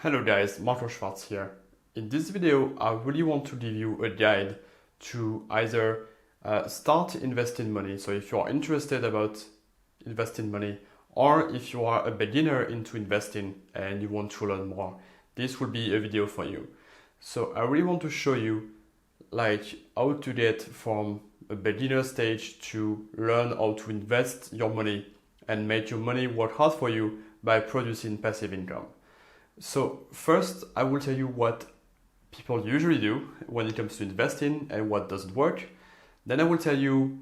Hello guys, Marco Schwartz here. In this video, I really want to give you a guide to either start investing money. So if you are interested about investing money, or if you are a beginner into investing and you want to learn more, this will be a video for you. So I really want to show you how to get from a beginner stage to learn how to invest your money and make your money work hard for you by producing passive income. So first, I will tell you what people usually do when it comes to investing and what doesn't work. Then I will tell you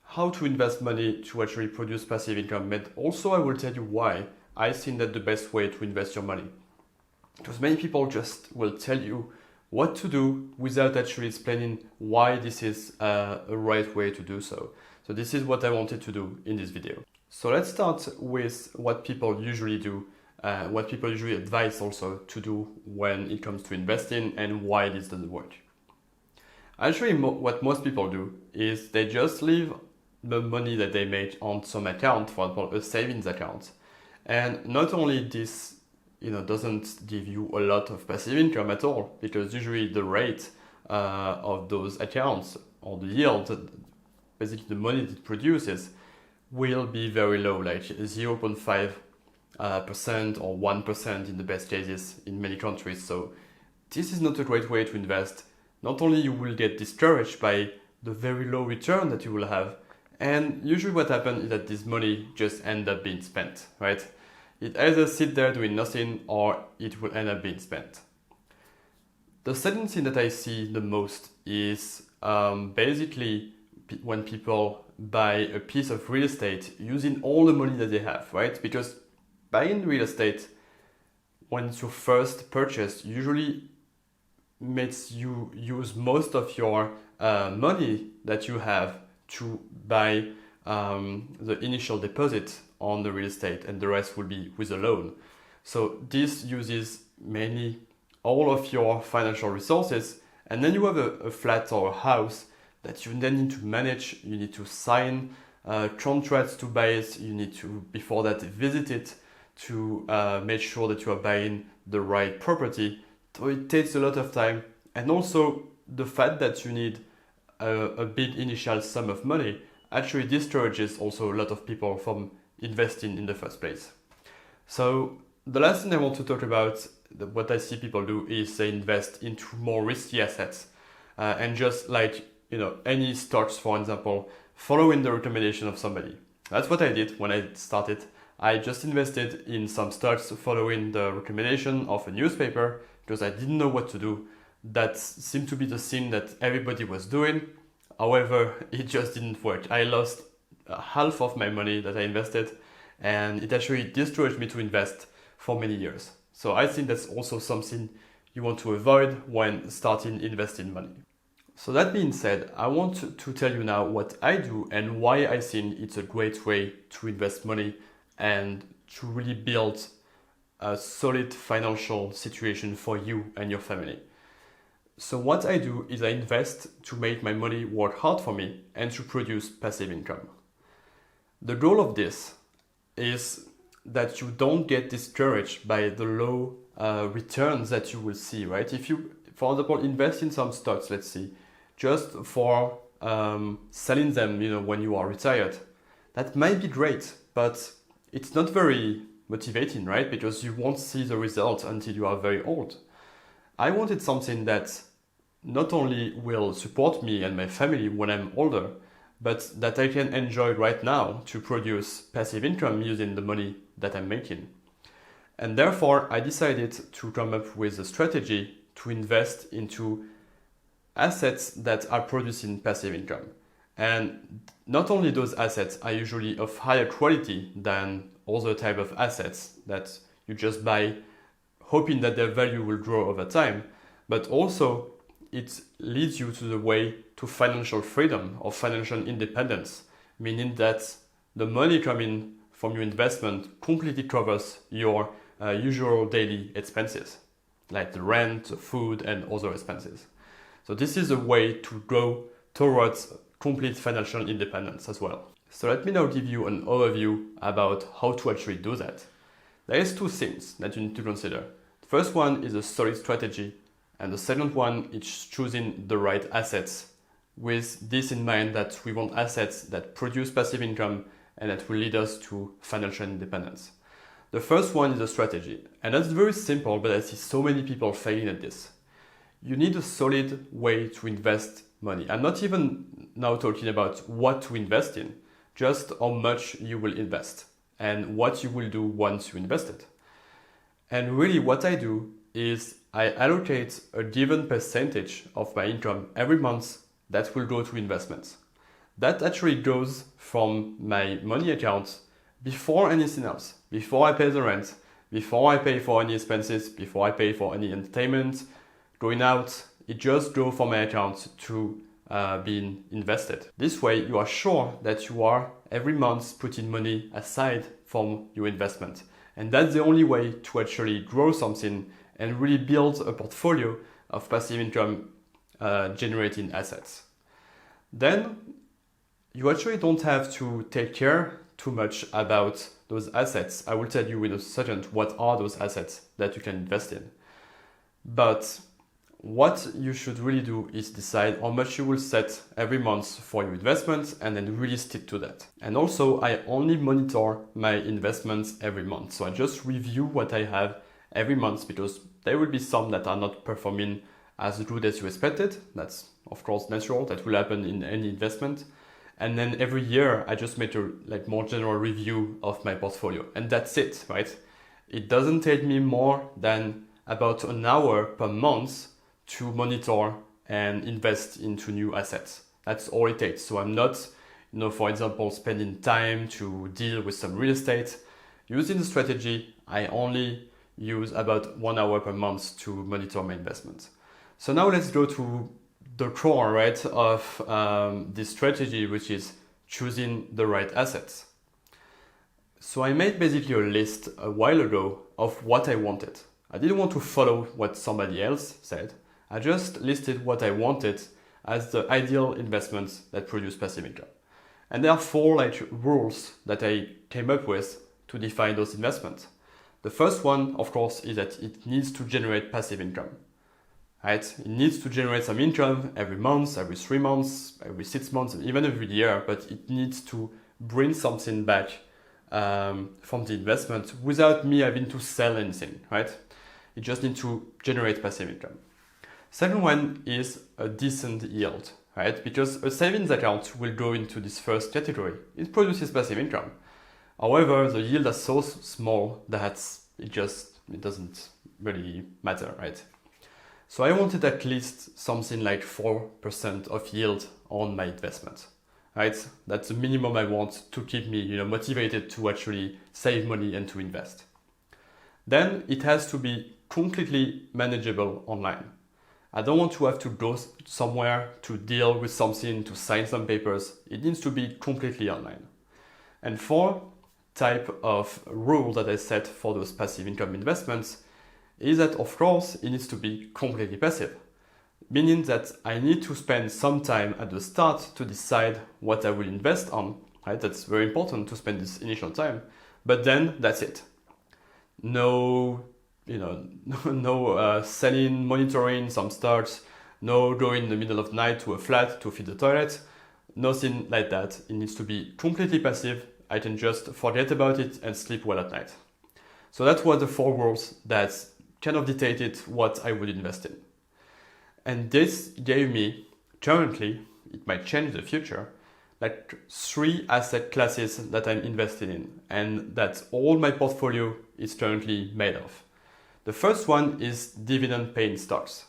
how to invest money to actually produce passive income. But also I will tell you why I think that the best way to invest your money. Because many people just will tell you what to do without actually explaining why this is a right way to do so. So this is what I wanted to do in this video. So let's start with what people usually do. What people usually advise also to do when it comes to investing and why this doesn't work. Actually, what most people do is they just leave the money that they make on some account, for example, a savings account. And not only this, doesn't give you a lot of passive income at all, because usually the rate of those accounts or the yield, basically the money that it produces, will be very low, like 0.5% or 1% in the best cases in many countries. So this is not a great way to invest. Not only you will get discouraged by the very low return that you will have, and usually what happens is that this money just ends up being spent, right? It either sit there doing nothing or it will end up being spent. The second thing that I see the most is basically when people buy a piece of real estate using all the money that they have, right? Because buying real estate, when it's your first purchase, usually makes you use most of your money that you have to buy the initial deposit on the real estate, and the rest will be with a loan. So this uses mainly all of your financial resources, and then you have a flat or a house that you then need to manage. You need to sign contracts to buy it. You need to, before that, visit it to make sure that you are buying the right property. So it takes a lot of time, and also the fact that you need a big initial sum of money actually discourages also a lot of people from investing in the first place. So the last thing I want to talk about, what I see people do, is they invest into more risky assets and just any stocks, for example, following the recommendation of somebody. That's what I did when I started. I just invested in some stocks following the recommendation of a newspaper because I didn't know what to do. That seemed to be the thing that everybody was doing. However, it just didn't work. I lost half of my money that I invested, and it actually discouraged me to invest for many years. So I think that's also something you want to avoid when starting investing money. So that being said, I want to tell you now what I do and why I think it's a great way to invest money and to really build a solid financial situation for you and your family. So what I do is I invest to make my money work hard for me and to produce passive income. The goal of this is that you don't get discouraged by the low returns that you will see, right? If you, for example, invest in some stocks, let's see, just for selling them, when you are retired, that might be great, but it's not very motivating, right? Because you won't see the result until you are very old. I wanted something that not only will support me and my family when I'm older, but that I can enjoy right now to produce passive income using the money that I'm making. And therefore, I decided to come up with a strategy to invest into assets that are producing passive income. And not only those assets are usually of higher quality than other type of assets that you just buy hoping that their value will grow over time, but also it leads you to the way to financial freedom or financial independence, meaning that the money coming from your investment completely covers your usual daily expenses, like the rent, the food, and other expenses. So this is a way to go towards complete financial independence as well. So let me now give you an overview about how to actually do that. There is two things that you need to consider. First one is a solid strategy, and the second one is choosing the right assets, with this in mind that we want assets that produce passive income and that will lead us to financial independence. The first one is a strategy, and that's very simple, but I see so many people failing at this. You need a solid way to invest money. I'm not even now talking about what to invest in, just how much you will invest and what you will do once you invest it. And really what I do is I allocate a given percentage of my income every month that will go to investments. That actually goes from my money account before anything else, before I pay the rent, before I pay for any expenses, before I pay for any entertainment, going out, it just goes from my account to being invested. This way you are sure that you are every month putting money aside from your investment. And that's the only way to actually grow something and really build a portfolio of passive income generating assets. Then you actually don't have to take care too much about those assets. I will tell you in a second what are those assets that you can invest in. But what you should really do is decide how much you will set every month for your investments and then really stick to that. And also, I only monitor my investments every month. So I just review what I have every month because there will be some that are not performing as good as you expected. That's of course natural. That will happen in any investment. And then every year I just make a more general review of my portfolio. And that's it, right? It doesn't take me more than about an hour per month to monitor and invest into new assets. That's all it takes. So I'm not, for example, spending time to deal with some real estate. Using the strategy, I only use about 1 hour per month to monitor my investments. So now let's go to the core, right, of this strategy, which is choosing the right assets. So I made basically a list a while ago of what I wanted. I didn't want to follow what somebody else said. I just listed what I wanted as the ideal investments that produce passive income. And there are 4 rules that I came up with to define those investments. The first one, of course, is that it needs to generate passive income. Right? It needs to generate some income every month, every 3 months, every 6 months, even every year, but it needs to bring something back from the investment without me having to sell anything, right? It just needs to generate passive income. Second one is a decent yield, right? Because a savings account will go into this first category. It produces passive income. However, the yield is so small that it doesn't really matter, right? So I wanted at least something like 4% of yield on my investment, right? That's the minimum I want to keep me, motivated to actually save money and to invest. Then it has to be completely manageable online. I don't want to have to go somewhere to deal with something, to sign some papers. It needs to be completely online. And 4 type of rule that I set for those passive income investments is that, of course, it needs to be completely passive, meaning that I need to spend some time at the start to decide what I will invest on, right? That's very important to spend this initial time, but then that's it. No selling, monitoring some stocks, no going in the middle of the night to a flat to feed the toilet, nothing like that. It needs to be completely passive. I can just forget about it and sleep well at night. So that was the 4 rules that kind of dictated what I would invest in. And this gave me, currently, it might change in the future, 3 asset classes that I'm invested in and that all my portfolio is currently made of. The first one is dividend paying stocks.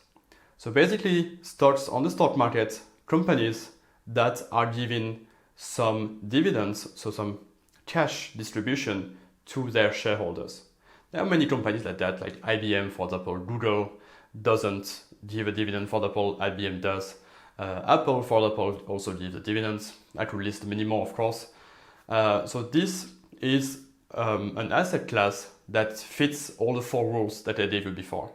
So basically stocks on the stock market, companies that are giving some dividends, so some cash distribution to their shareholders. There are many companies like that, like IBM, for example. Google doesn't give a dividend, for example. IBM does. Apple, for example, also gives the dividends. I could list many more, of course. So this is an asset class that fits all the 4 rules that I gave you before.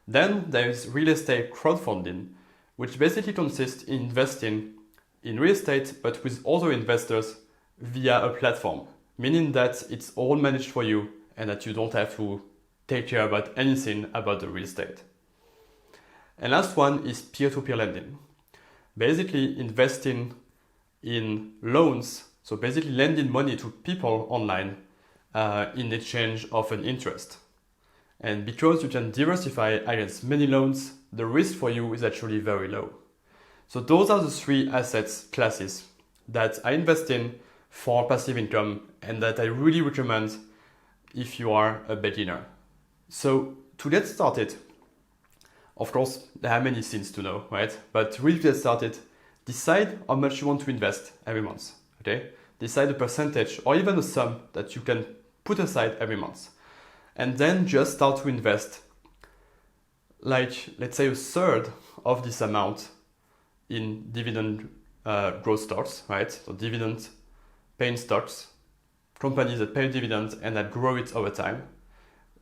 Then there is real estate crowdfunding, which basically consists in investing in real estate, but with other investors via a platform, meaning that it's all managed for you and that you don't have to take care about anything about the real estate. And last one is peer-to-peer lending. Basically investing in loans, so basically lending money to people online in exchange of an interest. And because you can diversify against many loans, the risk for you is actually very low. So those are the three assets classes that I invest in for passive income and that I really recommend if you are a beginner. So to get started, of course, there are many things to know, right? But really to get started, decide how much you want to invest every month, okay? Decide a percentage or even a sum that you can put aside every month. And then just start to invest, like, let's say a third of this amount in dividend growth stocks, right? So dividend paying stocks, companies that pay dividends and that grow it over time,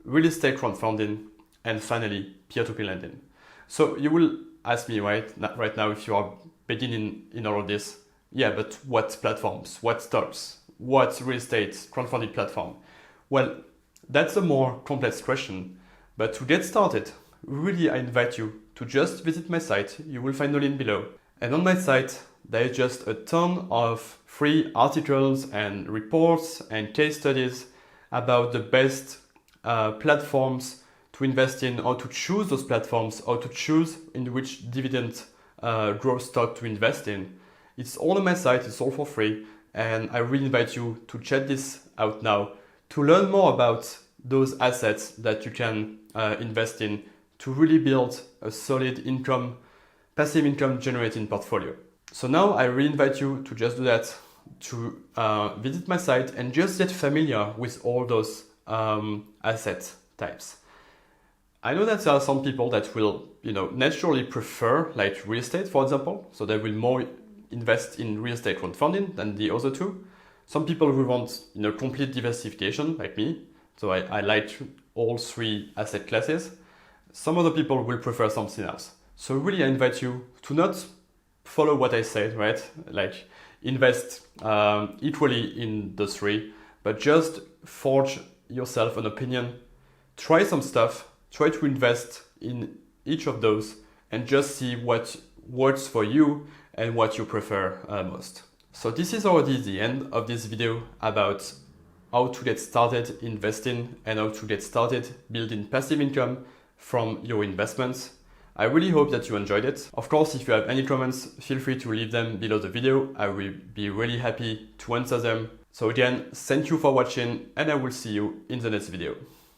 real estate crowdfunding, and finally peer-to-peer lending. So you will ask me right now if you are beginning in all of this, yeah, but what platforms, what stocks, what real estate crowdfunding platform? Well, that's a more complex question, but to get started, really I invite you to just visit my site. You will find the link below. And on my site, there is just a ton of free articles and reports and case studies about the best platforms to invest in, how to choose those platforms, how to choose in which dividend growth stock to invest in. It's all on my site, it's all for free, and I really invite you to check this out now to learn more about those assets that you can invest in to really build a solid income, passive income generating portfolio. So now I really invite you to just do that, to visit my site and just get familiar with all those asset types. I know that there are some people that will, naturally prefer like real estate, for example. So they will more invest in real estate crowdfunding than the other two. Some people will want, complete diversification like me. So I like all three asset classes. Some other people will prefer something else. So really I invite you to not follow what I said, right? Like invest equally in the three, but just forge yourself an opinion, try some stuff, try to invest in each of those and just see what works for you and what you prefer most. So this is already the end of this video about how to get started investing and how to get started building passive income from your investments. I really hope that you enjoyed it. Of course, if you have any comments, feel free to leave them below the video. I will be really happy to answer them. So again, thank you for watching and I will see you in the next video.